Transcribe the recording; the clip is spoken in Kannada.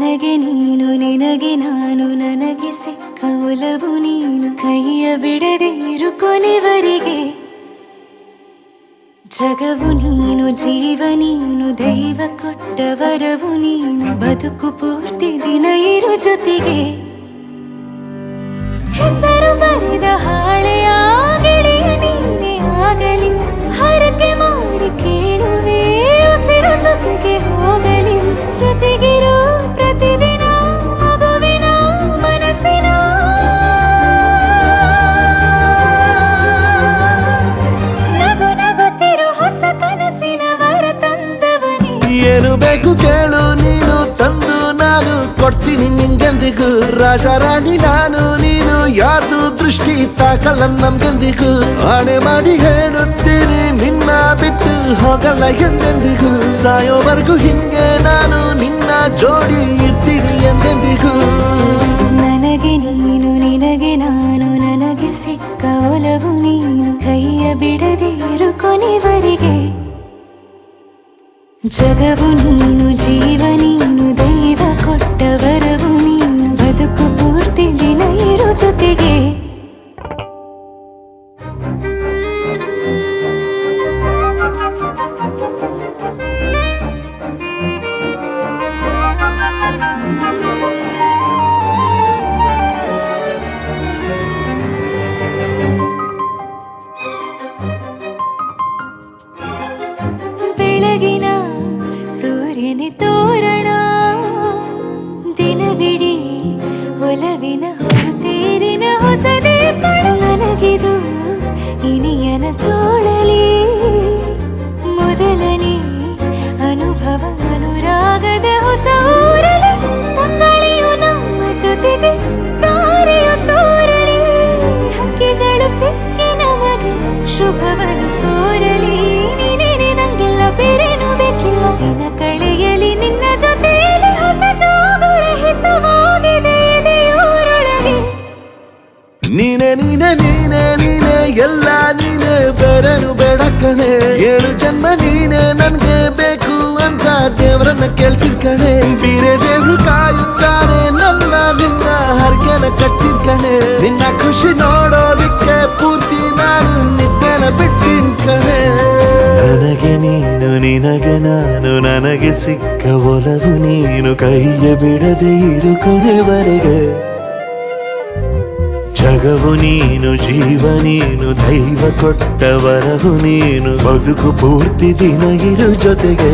ನನಗೆ ನೀನು ನಿನಗೆ ನಾನು ನನಗೆ ಸಿಕ್ಕ ಒಲವು ನೀನು ಕೈಯ ಬಿಡದೆ ಇರು ಕೊನೆವರೆಗೆ ಜಗವು ನೀನು ಜೀವ ನೀನು ದೈವ ಕೊಟ್ಟ ವರವು ನೀನು ಬದುಕು ಪೂರ್ತಿ ದಿನ ಇರು ಜೊತೆಗೆ ಹೆಸರು ಬರೆದ ಹಾಳೆಯ ಗೆಳೆಯ ನೀನೇ ಆಗಲಿ ಹರಕೆ ಮಾಡಿ ಕೇಳುವೆ ಉಸಿರು ಜೊತೆಗೆ ಹೋಗಲಿ ಜೊತೆಗಿರೋ ಪ್ರತಿದಿನ ಮಗುವಿನ ಮನಸ್ಸಿನ ನಗು ನಗುತ್ತಿರೋ ಹೊಸ ಕನಸಿನ ವರ ತಂದವನೇ ಏನು ಬೇಕು ಕೇಳು ನೀನು ತಂದು ನಾನು ಕೊಡ್ತೀನಿ ನಿಂಗೆಂದಿಗೂ ರಾಜ ರಾಣಿ ನಾನು ನೀನು ಯಾರ್ದು ದೃಷ್ಟಿ ತಾಕಲ್ಲ ನಮ್ಗೆಂದಿಗೂ ಆಣೆ ಮಾಡಿ ಹೇಳುತ್ತೀನಿ ನಿನ್ನ ಬಿಟ್ಟು ಹೋಗಲ್ಲ ಎಂದೆಂದಿಗೂ ಸಾಯೋವರೆಗೂ ಹಿಂಗೆ ನಾನು ನಿನ್ನ ಜೋಡಿ ಇರ್ತೀನಿ ಎಂದೆಂದಿಗೂ ನನಗೆ ನೀನು ನಿನಗೆ ನಾನು ನನಗೆ ಸಿಕ್ಕ ಒಲವು ನೀನು ಕೈಯ ಬಿಡದೆ ಇರು ಕೊನೆವರೆಗೆ ಜಗವು ನೀನು ಜೀವ ನೀನು ದೈವ ಕೊಟ್ಟ ವರವು ನೀನು ಬದುಕು ಪೂರ್ತಿ ದಿನ ಇರು ಜೊತೆಗೆ ಬೆಳಗಿನ ಸೂರ್ಯನೇ ತೋರಣ ದಿನವಿಡೀ ಒಲವಿನ ಹೊರತೇರಿನ ಹೊಸದೇ ಪಡ ನನಗಿದು ಇನಿಯನ ತೋಳಲಿ ಮೊದಲನೇ ಅನುಭವ ಅನುರಾಗದ ಹೊಸ ಊರಲಿ ತಂಗಳಿಯು ನಮ್ಮ ಜೊತೆಗೆ ತಾರೆಯು ತೋರಲಿ ಹಕ್ಕಿಗಳು ಸಿಕ್ಕಿ ನಮಗೆ ಶುಭವನ್ನು ಕೋರಲಿ ನೀನೇ ನಂಗೆಲ್ಲ ಬೇರೇನು ಬೇಕಿಲ್ಲ ದಿನ ಕಳೆಯಲಿ ನಿನ್ನ ಜೊತೆಯಲ್ಲಿ ಹೊಸ ಜೋಗುಳ ಹಿತವಾಗಿದೆ ಇದೆಯೋರೊಳಗೆ ನೀನೆ ನೀನೆ ನೀನೆ ನೀನೆ ಎಲ್ಲ ನೀನೆ ಬೇರೆನು ಬೇಡ ಕಣೆ ಏಳು ಜನ್ಮ ನೀನೆ ನನ್ಗೆ ಬೇಕು ಅಂತ ದೇವರನ್ನ ಕೇಳ್ತೀನಿ ಕಣೆ ಬೇರೆ ದೇವ್ರು ಕಾಯುತ್ತಾರೆ ನನ್ನ ನಿನ್ನ ಹರ್ಗೆನ ಕಟ್ತೀನಿ ಕಣೆ ನಿನ್ನ ಖುಷಿ ನೋಡೋದಿಕ್ಕೆ ಪೂರ್ತಿ ನಾನು ನಿದ್ದೆನ ಬಿಟ್ಟಿನ್ ಕಣೆ ನನಗೆ ನೀನು ನಿನಗೆ ನಾನು ನನಗೆ ಸಿಕ್ಕ ಒಲವು ನೀನು ಕೈಯ ಬಿಡದೆ ಇರು ಕೊನೆವರೆಗೆ ಜಗವು ನೀನು ಜೀವ ನೀನು ದೈವ ಕೊಟ್ಟ ವರವು ನೀನು ಬದುಕು ಪೂರ್ತಿ ದಿನ ಇರು ಜೊತೆಗೆ